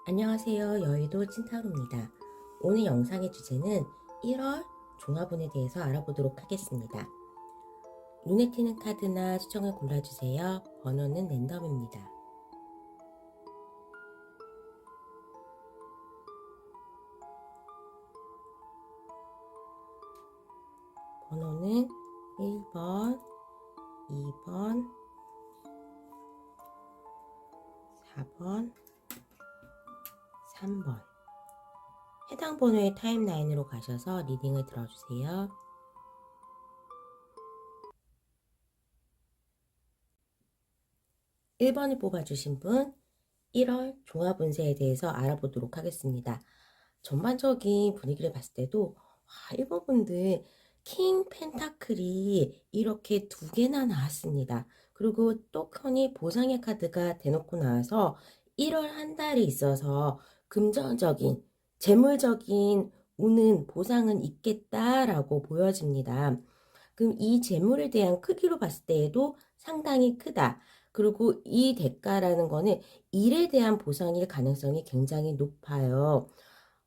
안녕하세요. 여의도 찐타로입니다. 오늘 영상의 주제는 1월 종합운에 대해서 알아보도록 하겠습니다. 눈에 띄는 카드나 수정을 골라주세요. 번호는 랜덤입니다. 번호는 1번, 2번, 4번, 3번. 해당 번호의 타임라인으로 가셔서 리딩을 들어주세요. (1번을) 뽑아주신 분 1월 종합운세에 대해서 알아보도록 하겠습니다. 전반적인 분위기를 봤을 때도 1번 분들 킹 펜타클이 이렇게 두 개나 나왔습니다. 그리고 또 커니 보상의 카드가 대놓고 나와서 1월 한 달이 있어서 금전적인 재물적인 운은 보상은 있겠다라고 보여집니다. 그럼 이 재물에 대한 크기로 봤을 때에도 상당히 크다. 그리고 이 대가라는 거는 일에 대한 보상일 가능성이 굉장히 높아요.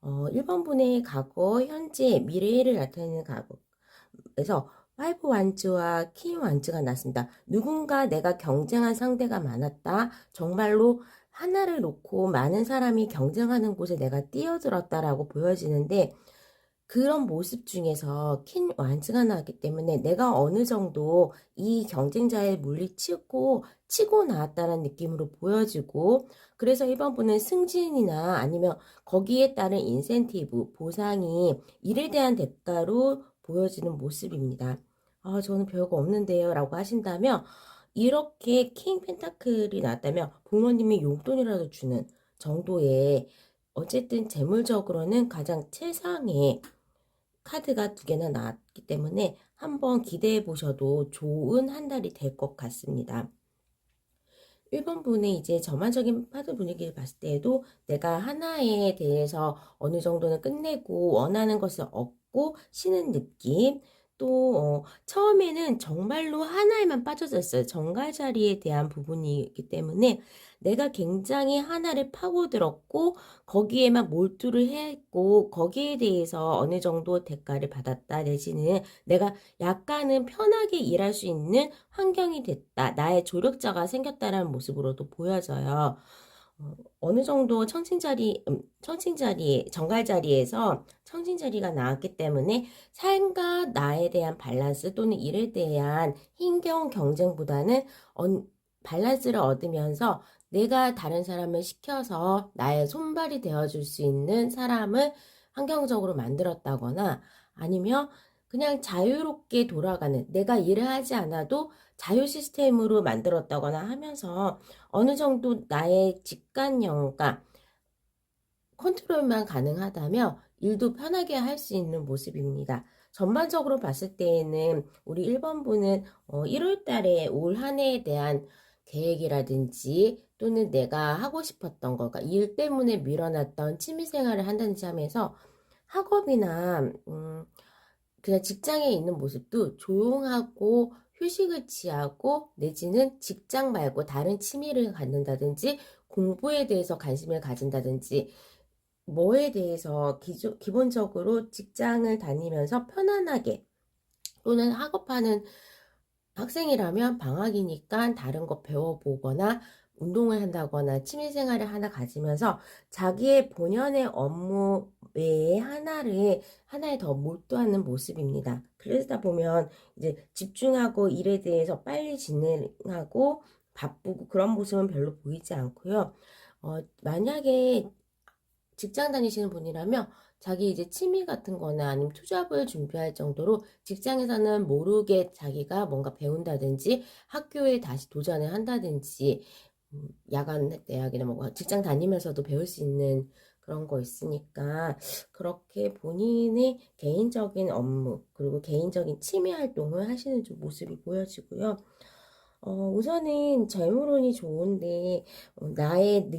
1번 분의 과거, 현재, 미래를 나타내는 과거에서 파이브 완즈와 킹 완즈가 났습니다. 누군가 내가 경쟁한 상대가 많았다. 정말로 하나를 놓고 많은 사람이 경쟁하는 곳에 내가 뛰어들었다라고 보여지는데 그런 모습 중에서 킹 완즈가 나왔기 때문에 내가 어느 정도 이 경쟁자에 물리치고 치고 나왔다는 느낌으로 보여지고 그래서 1번 분은 승진이나 아니면 거기에 따른 인센티브, 보상이 일에 대한 대가로 보여지는 모습입니다. 저는 별거 없는데요 라고 하신다면 이렇게 킹 펜타클이 나왔다면 부모님이 용돈이라도 주는 정도의 어쨌든 재물적으로는 가장 최상의 카드가 두 개나 나왔기 때문에 한번 기대해 보셔도 좋은 한 달이 될 것 같습니다. 1번 분의 이제 전반적인 카드 분위기를 봤을 때에도 내가 하나에 대해서 어느 정도는 끝내고 원하는 것을 얻고 쉬는 느낌. 또 처음에는 정말로 하나에만 빠져져 있어요. 정갈 자리에 대한 부분이기 때문에 내가 굉장히 하나를 파고들었고 거기에만 몰두를 했고 거기에 대해서 어느 정도 대가를 받았다 내지는 내가 약간은 편하게 일할 수 있는 환경이 됐다. 나의 조력자가 생겼다는 모습으로도 보여져요. 어느 정도 정갈자리에서 청진자리가 나왔기 때문에 삶과 나에 대한 밸런스 또는 일에 대한 힘겨운 경쟁보다는 밸런스를 얻으면서 내가 다른 사람을 시켜서 나의 손발이 되어줄 수 있는 사람을 환경적으로 만들었다거나 아니면 그냥 자유롭게 돌아가는 내가 일을 하지 않아도 자유 시스템으로 만들었다거나 하면서 어느 정도 나의 직관력과 컨트롤만 가능하다면 일도 편하게 할 수 있는 모습입니다. 전반적으로 봤을 때에는 우리 1번 분은 1월 달에 올 한 해에 대한 계획이라든지 또는 내가 하고 싶었던 거, 그러니까 일 때문에 밀어놨던 취미생활을 한다든지 하면서 학업이나 그냥 직장에 있는 모습도 조용하고 휴식을 취하고 내지는 직장 말고 다른 취미를 갖는다든지 공부에 대해서 관심을 가진다든지 뭐에 대해서 기본적으로 직장을 다니면서 편안하게 또는 학업하는 학생이라면 방학이니까 다른 거 배워보거나 운동을 한다거나 취미생활을 하나 가지면서 자기의 본연의 업무 외에 하나에 더 몰두하는 모습입니다. 그러다 보면 이제 집중하고 일에 대해서 빨리 진행하고 바쁘고 그런 모습은 별로 보이지 않고요. 만약에 직장 다니시는 분이라면 자기 이제 취미 같은 거나 아니면 투잡을 준비할 정도로 직장에서는 모르게 자기가 뭔가 배운다든지 학교에 다시 도전을 한다든지 야간 대학이나 뭐 직장 다니면서도 배울 수 있는 그런 거 있으니까 그렇게 본인의 개인적인 업무 그리고 개인적인 취미 활동을 하시는 좀 모습이 보여지고요. 우선은 젊은운이 좋은데 나의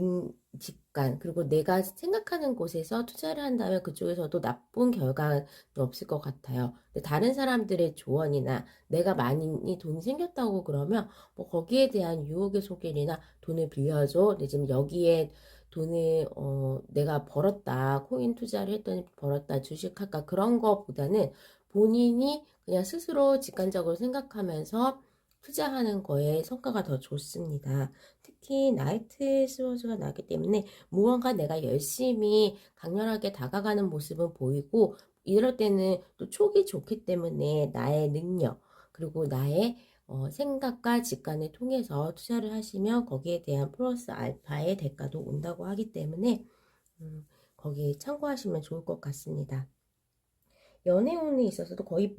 직관 그리고 내가 생각하는 곳에서 투자를 한다면 그쪽에서도 나쁜 결과는 없을 것 같아요. 근데 다른 사람들의 조언이나 내가 많이 돈이 생겼다고 그러면 뭐 거기에 대한 유혹의 소견이나 돈을 빌려줘. 근데 지금 여기에 돈을 내가 벌었다, 코인 투자를 했더니 벌었다, 주식할까 그런 거보다는 본인이 그냥 스스로 직관적으로 생각하면서 투자하는 거에 성과가 더 좋습니다. 특히 나이트 스워즈가 나기 때문에 무언가 내가 열심히 강렬하게 다가가는 모습은 보이고, 이럴 때는 또 촉이 좋기 때문에 나의 능력 그리고 나의 생각과 직관을 통해서 투자를 하시면 거기에 대한 플러스 알파의 대가도 온다고 하기 때문에 거기에 참고하시면 좋을 것 같습니다. 연애운에 있어서도 거의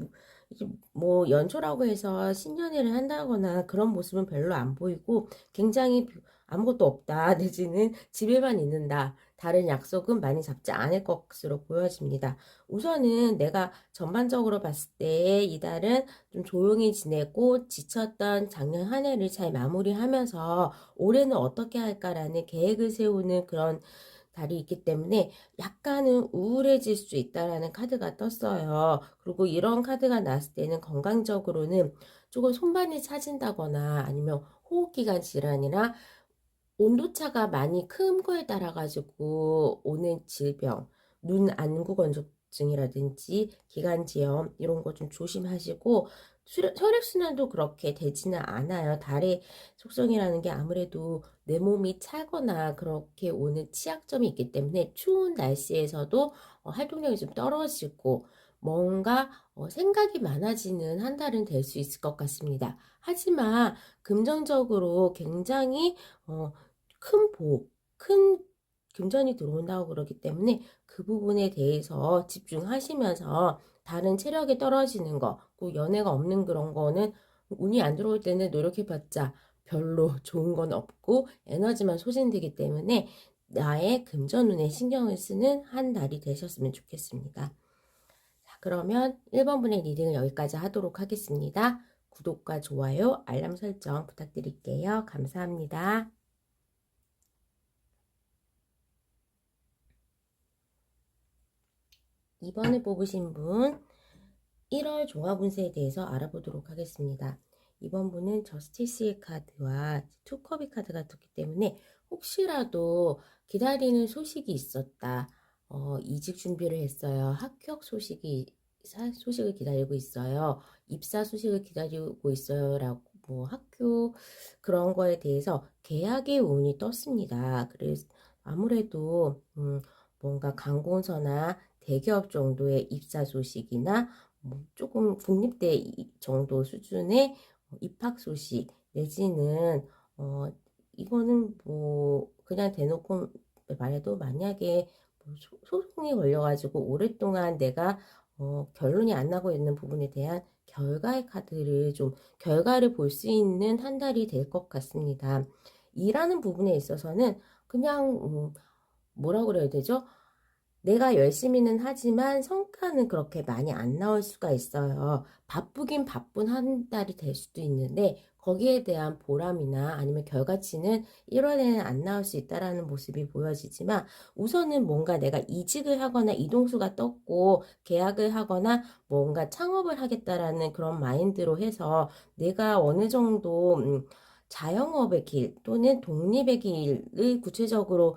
뭐 연초라고 해서 신년회를 한다거나 그런 모습은 별로 안 보이고, 굉장히 아무것도 없다 내지는 집에만 있는다, 다른 약속은 많이 잡지 않을 것으로 보여집니다. 우선은 내가 전반적으로 봤을 때 이달은 좀 조용히 지내고 지쳤던 작년 한 해를 잘 마무리하면서 올해는 어떻게 할까라는 계획을 세우는 그런 달이 있기 때문에 약간은 우울해질 수 있다라는 카드가 떴어요. 그리고 이런 카드가 나왔을 때는 건강적으로는 조금 손반이 차진다거나 아니면 호흡기관 질환이나 온도차가 많이 큰 거에 따라 가지고 오는 질병, 눈 안구 건조증이라든지 기관지염 이런 거 좀 조심하시고, 혈액순환도 그렇게 되지는 않아요. 달의 속성이라는 게 아무래도 내 몸이 차거나 그렇게 오는 취약점이 있기 때문에 추운 날씨에서도 활동력이 좀 떨어지고 뭔가 생각이 많아지는 한 달은 될 수 있을 것 같습니다. 하지만 금전적으로 굉장히 큰 금전이 들어온다고 그러기 때문에 그 부분에 대해서 집중하시면서 다른 체력이 떨어지는 거, 그 연애가 없는 그런 거는 운이 안 들어올 때는 노력해봤자 별로 좋은 건 없고 에너지만 소진되기 때문에 나의 금전운에 신경을 쓰는 한 달이 되셨으면 좋겠습니다. 자, 그러면 1번분의 리딩을 여기까지 하도록 하겠습니다. 구독과 좋아요, 알람 설정 부탁드릴게요. 감사합니다. 2번을 뽑으신 분 1월 종합운세에 대해서 알아보도록 하겠습니다. 이번 분은 저스티스의 카드와 투컵의 카드가 떴기 때문에 혹시라도 기다리는 소식이 있었다. 이직 준비를 했어요. 합격 소식을 기다리고 있어요. 입사 소식을 기다리고 있어요. 라고 뭐 학교 그런 거에 대해서 계약의 운이 떴습니다. 그래서 아무래도 뭔가 관공서나 대기업 정도의 입사 소식이나 뭐 조금 국립대 정도 수준의 입학 소식 내지는 이거는 뭐 그냥 대놓고 말해도 만약에 뭐 소송이 걸려가지고 오랫동안 내가 결론이 안 나고 있는 부분에 대한 결과의 카드를 좀 결과를 볼 수 있는 한 달이 될 것 같습니다. 일하는 부분에 있어서는 그냥 뭐라 그래야 되죠? 내가 열심히는 하지만 성과는 그렇게 많이 안 나올 수가 있어요. 바쁘긴 바쁜 한 달이 될 수도 있는데 거기에 대한 보람이나 아니면 결과치는 1월에는 안 나올 수 있다라는 모습이 보여지지만, 우선은 뭔가 내가 이직을 하거나 이동수가 떴고 계약을 하거나 뭔가 창업을 하겠다라는 그런 마인드로 해서 내가 어느 정도 자영업의 길 또는 독립의 길을 구체적으로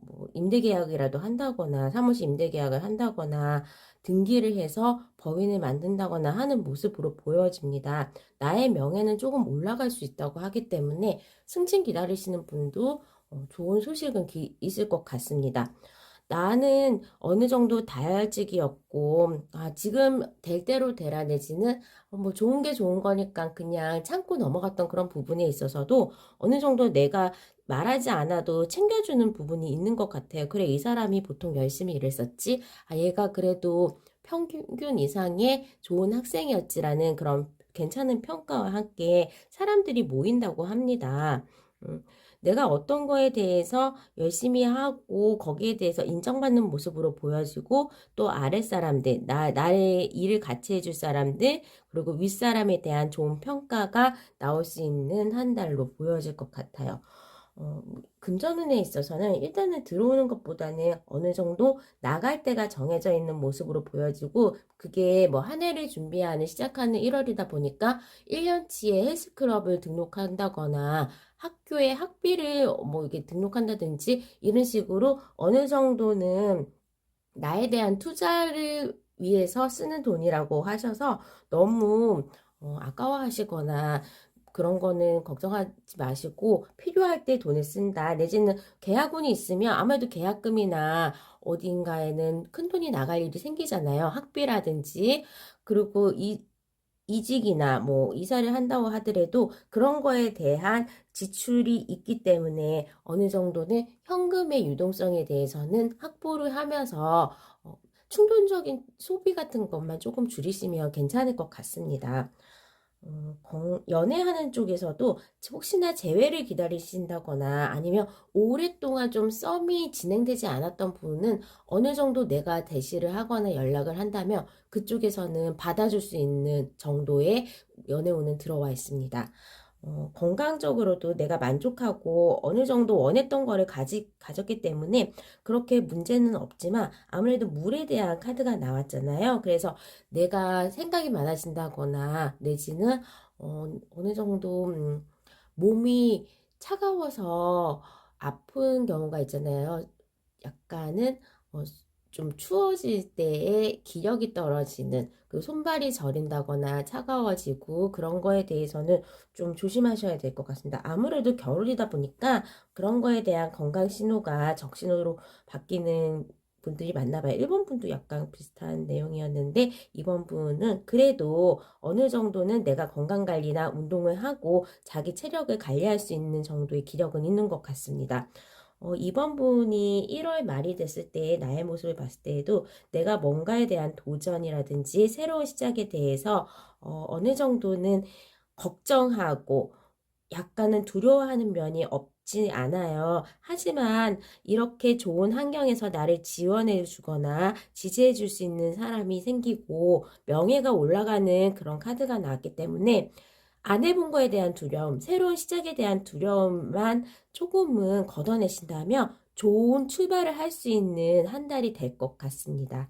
뭐 임대계약이라도 한다거나 사무실 임대계약을 한다거나 등기를 해서 법인을 만든다거나 하는 모습으로 보여집니다. 나의 명예는 조금 올라갈 수 있다고 하기 때문에 승진 기다리시는 분도 좋은 소식은 있을 것 같습니다. 나는 어느 정도 다혈직이었고, 지금 될 대로 되라 내지는 뭐 좋은 게 좋은 거니까 그냥 참고 넘어갔던 그런 부분에 있어서도 어느 정도 내가 말하지 않아도 챙겨주는 부분이 있는 것 같아요. 그래, 이 사람이 보통 열심히 일했었지. 얘가 그래도 평균 이상의 좋은 학생이었지라는 그런 괜찮은 평가와 함께 사람들이 모인다고 합니다. 내가 어떤 거에 대해서 열심히 하고 거기에 대해서 인정받는 모습으로 보여지고, 또 아랫사람들, 나의 일을 같이 해줄 사람들, 그리고 윗사람에 대한 좋은 평가가 나올 수 있는 한 달로 보여질 것 같아요. 금전운에 있어서는 일단은 들어오는 것보다는 어느 정도 나갈 때가 정해져 있는 모습으로 보여지고, 그게 뭐 한 해를 준비하는 시작하는 1월이다 보니까 1년치의 헬스클럽을 등록한다거나 학교에 학비를 뭐 이렇게 등록한다든지 이런 식으로 어느 정도는 나에 대한 투자를 위해서 쓰는 돈이라고 하셔서 너무 아까워하시거나 그런 거는 걱정하지 마시고 필요할 때 돈을 쓴다. 내지는 계약운이 있으면 아무래도 계약금이나 어딘가에는 큰 돈이 나갈 일이 생기잖아요. 학비라든지. 그리고 이직이나 뭐 이사를 한다고 하더라도 그런 거에 대한 지출이 있기 때문에 어느 정도는 현금의 유동성에 대해서는 확보를 하면서 충동적인 소비 같은 것만 조금 줄이시면 괜찮을 것 같습니다. 연애하는 쪽에서도 혹시나 재회를 기다리신다거나 아니면 오랫동안 좀 썸이 진행되지 않았던 분은 어느 정도 내가 대시를 하거나 연락을 한다면 그쪽에서는 받아줄 수 있는 정도의 연애운은 들어와 있습니다. 건강적으로도 내가 만족하고 어느 정도 원했던 거를 가졌기 때문에 그렇게 문제는 없지만 아무래도 물에 대한 카드가 나왔잖아요. 그래서 내가 생각이 많아진다거나 내지는 어느 정도 몸이 차가워서 아픈 경우가 있잖아요. 약간은 어, 좀 추워질 때에 기력이 떨어지는 그 손발이 저린다거나 차가워지고 그런 거에 대해서는 좀 조심하셔야 될 것 같습니다. 아무래도 겨울이다 보니까 그런 거에 대한 건강 신호가 적신호로 바뀌는 분들이 많나 봐요. 일본 분도 약간 비슷한 내용이었는데 이번 분은 그래도 어느 정도는 내가 건강 관리나 운동을 하고 자기 체력을 관리할 수 있는 정도의 기력은 있는 것 같습니다. 이번 분이 1월 말이 됐을 때 나의 모습을 봤을 때에도 내가 뭔가에 대한 도전이라든지 새로운 시작에 대해서 어느 정도는 걱정하고 약간은 두려워하는 면이 없지 않아요. 하지만 이렇게 좋은 환경에서 나를 지원해 주거나 지지해 줄 수 있는 사람이 생기고 명예가 올라가는 그런 카드가 나왔기 때문에 안 해본 거에 대한 두려움, 새로운 시작에 대한 두려움만 조금은 걷어내신다면 좋은 출발을 할 수 있는 한 달이 될 것 같습니다.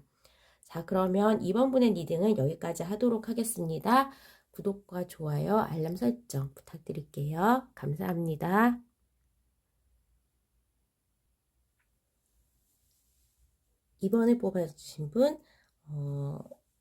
자, 그러면 이번 분의 리딩은 여기까지 하도록 하겠습니다. 구독과 좋아요, 알람 설정 부탁드릴게요. 감사합니다. 이번에 뽑아주신 분,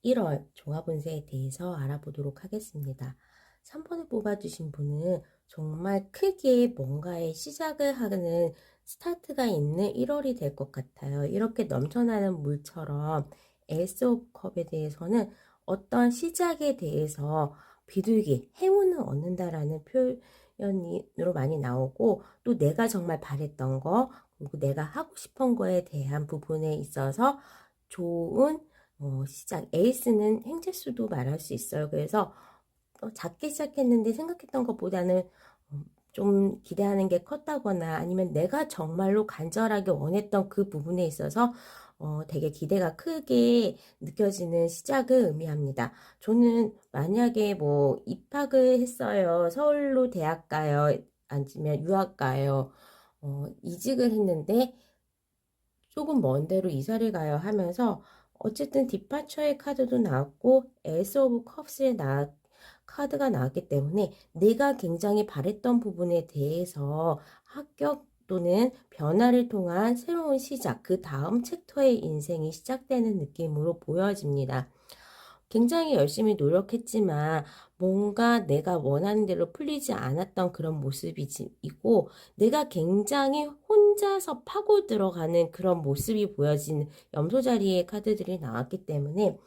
1월 종합운세에 대해서 알아보도록 하겠습니다. 3번을 뽑아주신 분은 정말 크게 뭔가의 시작을 하는 스타트가 있는 1월이 될 것 같아요. 이렇게 넘쳐나는 물처럼 에이스 오브 컵에 대해서는 어떤 시작에 대해서 비둘기, 행운을 얻는다라는 표현으로 많이 나오고 또 내가 정말 바랬던 거 그리고 내가 하고 싶은 거에 대한 부분에 있어서 좋은 시작. 에이스는 행재수도 말할 수 있어요. 그래서 작게 시작했는데 생각했던 것보다는 좀 기대하는 게 컸다거나 아니면 내가 정말로 간절하게 원했던 그 부분에 있어서 되게 기대가 크게 느껴지는 시작을 의미합니다. 저는 만약에 뭐 입학을 했어요. 서울로 대학 가요. 아니면 유학 가요. 이직을 했는데 조금 먼 데로 이사를 가요 하면서 어쨌든 디파처의 카드도 나왔고 에이스 오브 컵스의 카드가 나왔기 때문에 내가 굉장히 바랬던 부분에 대해서 합격 또는 변화를 통한 새로운 시작, 그 다음 챕터의 인생이 시작되는 느낌으로 보여집니다. 굉장히 열심히 노력했지만 뭔가 내가 원하는 대로 풀리지 않았던 그런 모습이고 내가 굉장히 혼자서 파고 들어가는 그런 모습이 보여지는 염소 자리의 카드들이 나왔기 때문에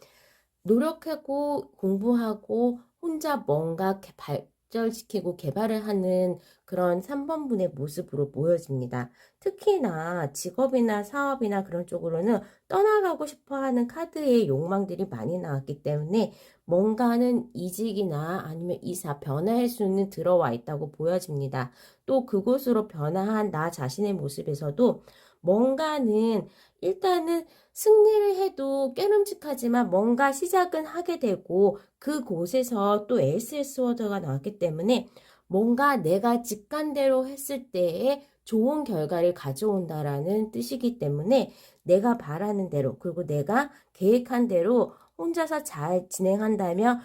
노력하고 공부하고 혼자 뭔가 발전시키고 개발을 하는 그런 3번분의 모습으로 보여집니다. 특히나 직업이나 사업이나 그런 쪽으로는 떠나가고 싶어 하는 카드의 욕망들이 많이 나왔기 때문에 뭔가는 이직이나 아니면 이사, 변화할 수는 들어와 있다고 보여집니다. 또 그곳으로 변화한 나 자신의 모습에서도 뭔가는 일단은 승리를 해도 깨름직하지만 뭔가 시작은 하게 되고 그곳에서 또 에이스 워드가 나왔기 때문에 뭔가 내가 직관대로 했을 때에 좋은 결과를 가져온다라는 뜻이기 때문에 내가 바라는 대로 그리고 내가 계획한 대로 혼자서 잘 진행한다면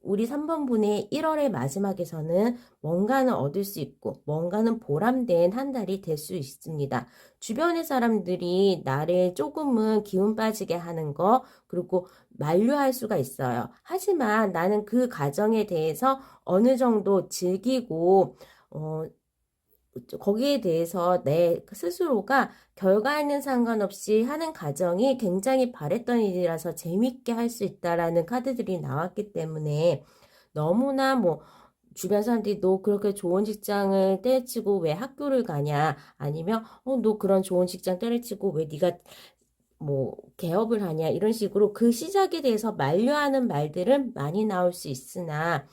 우리 3번 분의 1월의 마지막에서는 뭔가는 얻을 수 있고 뭔가는 보람된 한 달이 될 수 있습니다. 주변의 사람들이 나를 조금은 기운 빠지게 하는 거, 그리고 만류할 수가 있어요. 하지만 나는 그 과정에 대해서 어느 정도 즐기고 거기에 대해서 내 스스로가 결과에는 상관없이 하는 과정이 굉장히 바랬던 일이라서 재밌게 할 수 있다라는 카드들이 나왔기 때문에, 너무나 뭐 주변 사람들이 너 그렇게 좋은 직장을 때려치고 왜 학교를 가냐, 아니면 너 그런 좋은 직장 때려치고 왜 네가 뭐 개업을 하냐, 이런 식으로 그 시작에 대해서 만류하는 말들은 많이 나올 수 있으나,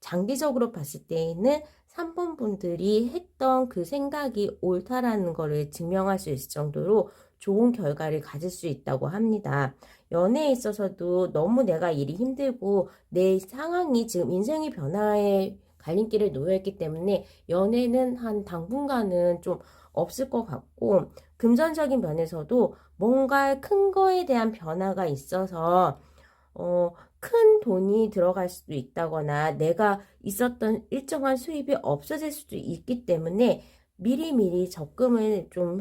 장기적으로 봤을 때에는 3번 분들이 했던 그 생각이 옳다라는 것을 증명할 수 있을 정도로 좋은 결과를 가질 수 있다고 합니다. 연애에 있어서도 너무 내가 일이 힘들고 내 상황이 지금 인생의 변화에 갈림길에 놓여 있기 때문에 연애는 한 당분간은 좀 없을 것 같고, 금전적인 면에서도 뭔가 큰 거에 대한 변화가 있어서 큰 돈이 들어갈 수도 있다거나 내가 있었던 일정한 수입이 없어질 수도 있기 때문에 미리미리 적금을 좀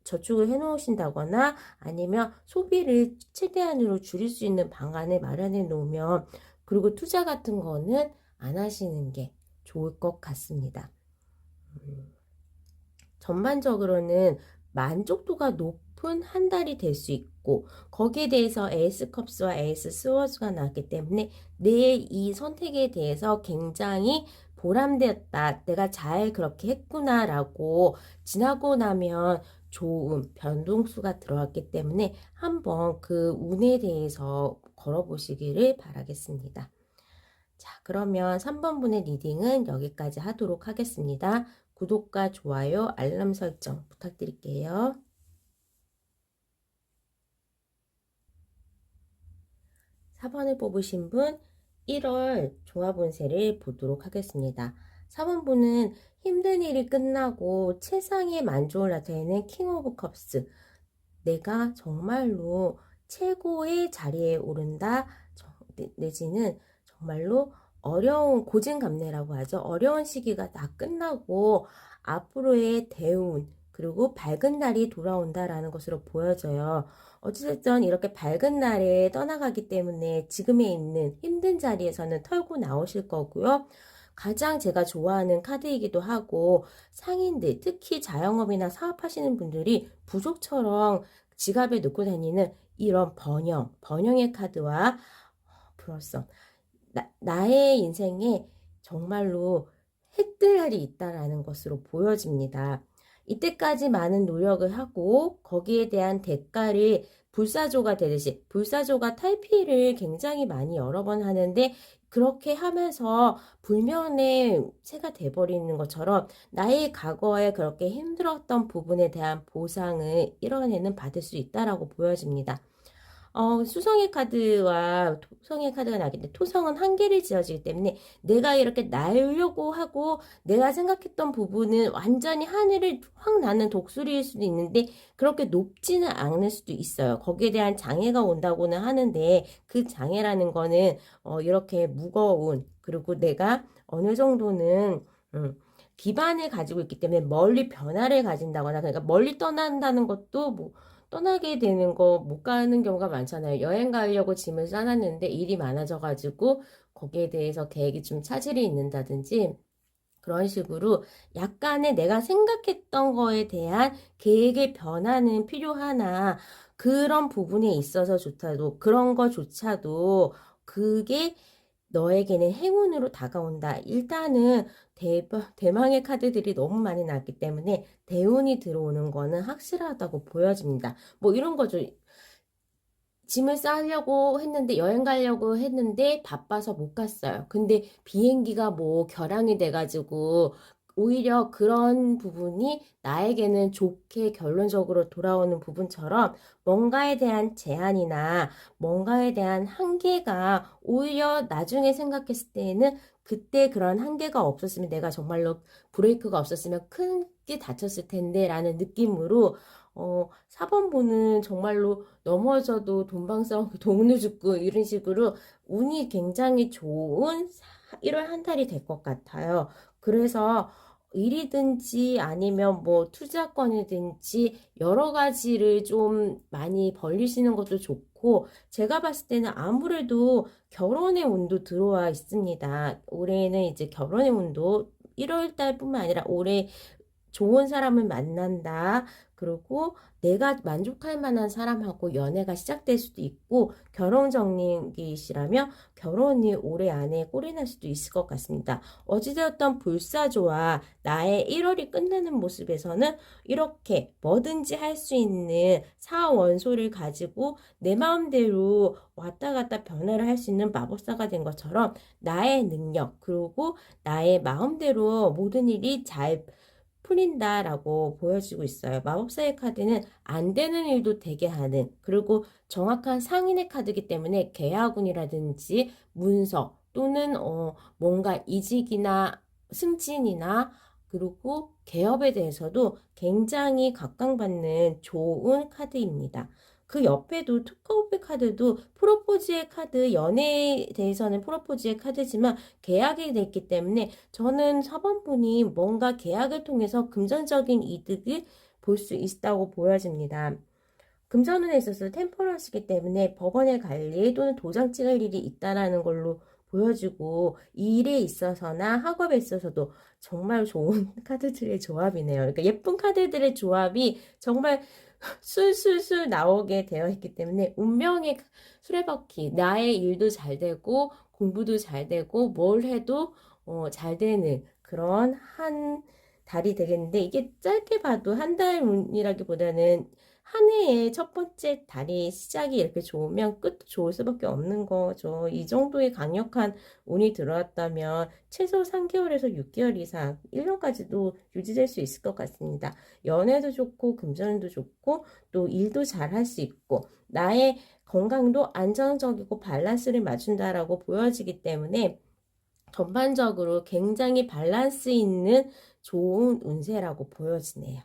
저축을 해 놓으신다거나, 아니면 소비를 최대한으로 줄일 수 있는 방안을 마련해 놓으면, 그리고 투자 같은 거는 안 하시는 게 좋을 것 같습니다. 전반적으로는 만족도가 높은 한 달이 될 수 있고, 거기에 대해서 에이스 컵스와 에이스 스워즈가 나왔기 때문에 내 이 선택에 대해서 굉장히 보람되었다, 내가 잘 그렇게 했구나라고 지나고 나면 좋은 변동수가 들어왔기 때문에 한번 그 운에 대해서 걸어보시기를 바라겠습니다. 자, 그러면 3번 분의 리딩은 여기까지 하도록 하겠습니다. 구독과 좋아요, 알람 설정 부탁드릴게요. 4번을 뽑으신 분 1월 종합 운세를 보도록 하겠습니다. 4번 분은 힘든 일이 끝나고 최상의 만족을 나타내는 킹 오브 컵스, 내가 정말로 최고의 자리에 오른다, 내지는 정말로 어려운 고진감래라고 하죠. 어려운 시기가 다 끝나고 앞으로의 대운, 그리고 밝은 날이 돌아온다라는 것으로 보여져요. 어찌됐든 이렇게 밝은 날에 떠나가기 때문에 지금에 있는 힘든 자리에서는 털고 나오실 거고요. 가장 제가 좋아하는 카드이기도 하고, 상인들, 특히 자영업이나 사업하시는 분들이 부족처럼 지갑에 넣고 다니는 이런 번영의 카드와 플러스 나의 인생에 정말로 해뜰 날이 있다라는 것으로 보여집니다. 이때까지 많은 노력을 하고 거기에 대한 대가를 불사조가 되듯이, 불사조가 탈피를 굉장히 많이 여러 번 하는데 그렇게 하면서 불면의 새가 돼버리는 것처럼 나의 과거에 그렇게 힘들었던 부분에 대한 보상을 이뤄내는 받을 수 있다라고 보여집니다. 수성의 카드와 토성의 카드가 나겠는데, 토성은 한계를 지어지기 때문에 내가 이렇게 날려고 하고 내가 생각했던 부분은 완전히 하늘을 확 나는 독수리일 수도 있는데 그렇게 높지는 않을 수도 있어요. 거기에 대한 장애가 온다고는 하는데, 그 장애라는 거는 이렇게 무거운, 그리고 내가 어느 정도는 기반을 가지고 있기 때문에 멀리 변화를 가진다거나, 그러니까 멀리 떠난다는 것도 뭐 떠나게 되는 거 못 가는 경우가 많잖아요. 여행 가려고 짐을 싸놨는데 일이 많아져가지고 거기에 대해서 계획이 좀 차질이 있는다든지, 그런 식으로 약간의 내가 생각했던 거에 대한 계획의 변화는 필요하나, 그런 부분에 있어서 좋다도, 그런 거조차도 그게 너에게는 행운으로 다가온다. 일단은 대망의 카드들이 너무 많이 나왔기 때문에 대운이 들어오는 거는 확실하다고 보여집니다. 뭐 이런 거죠. 짐을 싸려고 했는데, 여행 가려고 했는데 바빠서 못 갔어요. 근데 비행기가 뭐 결항이 돼가지고 오히려 그런 부분이 나에게는 좋게 결론적으로 돌아오는 부분처럼, 뭔가에 대한 제한이나 뭔가에 대한 한계가 오히려 나중에 생각했을 때에는, 그때 그런 한계가 없었으면, 내가 정말로 브레이크가 없었으면 크게 다쳤을 텐데 라는 느낌으로 4번분은 정말로 넘어져도 돈방싸고 돈을 줍고 이런 식으로 운이 굉장히 좋은 1월 한 달이 될 것 같아요. 그래서 일이든지 아니면 뭐 투자권이든지 여러 가지를 좀 많이 벌리시는 것도 좋고, 제가 봤을 때는 아무래도 결혼의 운도 들어와 있습니다. 올해는 이제 결혼의 운도 1월 달뿐만 아니라 올해 좋은 사람을 만난다. 그리고 내가 만족할 만한 사람하고 연애가 시작될 수도 있고, 결혼 정리이시라면 결혼이 올해 안에 꼴이 날 수도 있을 것 같습니다. 어찌되었던 불사조와 나의 1월이 끝나는 모습에서는 이렇게 뭐든지 할 수 있는 사원소를 가지고 내 마음대로 왔다 갔다 변화를 할 수 있는 마법사가 된 것처럼, 나의 능력 그리고 나의 마음대로 모든 일이 잘 풀린다라고 보여지고 있어요. 마법사의 카드는 안 되는 일도 되게 하는, 그리고 정확한 상인의 카드이기 때문에 계약운이라든지 문서 또는 뭔가 이직이나 승진이나 그리고 개업에 대해서도 굉장히 각광받는 좋은 카드입니다. 그 옆에도 투커오페 카드도 프로포즈의 카드, 연애에 대해서는 프로포즈의 카드지만 계약이 됐기 때문에 저는 4번분이 뭔가 계약을 통해서 금전적인 이득을 볼 수 있다고 보여집니다. 금전운에 있어서 템퍼런스이기 때문에 법원에 갈 일 또는 도장 찍을 일이 있다라는 걸로 보여지고, 이 일에 있어서나 학업에 있어서도 정말 좋은 카드들의 조합이네요. 그러니까 예쁜 카드들의 조합이 정말 술술술 나오게 되어 있기 때문에 운명의 수레바퀴, 나의 일도 잘 되고 공부도 잘 되고 뭘 해도 잘 되는 그런 한 달이 되겠는데, 이게 짧게 봐도 한 달 운이라기보다는 한 해의 첫 번째 달이 시작이 이렇게 좋으면 끝도 좋을 수밖에 없는 거죠. 이 정도의 강력한 운이 들어왔다면 최소 3개월에서 6개월 이상, 1년까지도 유지될 수 있을 것 같습니다. 연애도 좋고 금전도 좋고 또 일도 잘 할 수 있고 나의 건강도 안정적이고 밸런스를 맞춘다라고 보여지기 때문에 전반적으로 굉장히 밸런스 있는 좋은 운세라고 보여지네요.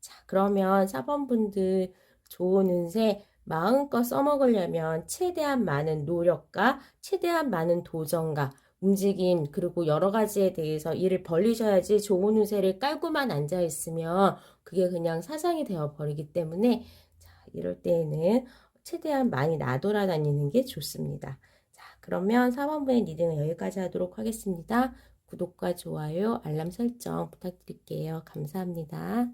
자, 그러면 4번분들 좋은 운세 마음껏 써먹으려면 최대한 많은 노력과 최대한 많은 도전과 움직임 그리고 여러 가지에 대해서 일을 벌리셔야지, 좋은 운세를 깔고만 앉아 있으면 그게 그냥 사상이 되어 버리기 때문에, 자, 이럴 때에는 최대한 많이 나돌아다니는 게 좋습니다. 자, 그러면 4번분의 리딩은 여기까지 하도록 하겠습니다. 구독과 좋아요, 알람 설정 부탁드릴게요. 감사합니다.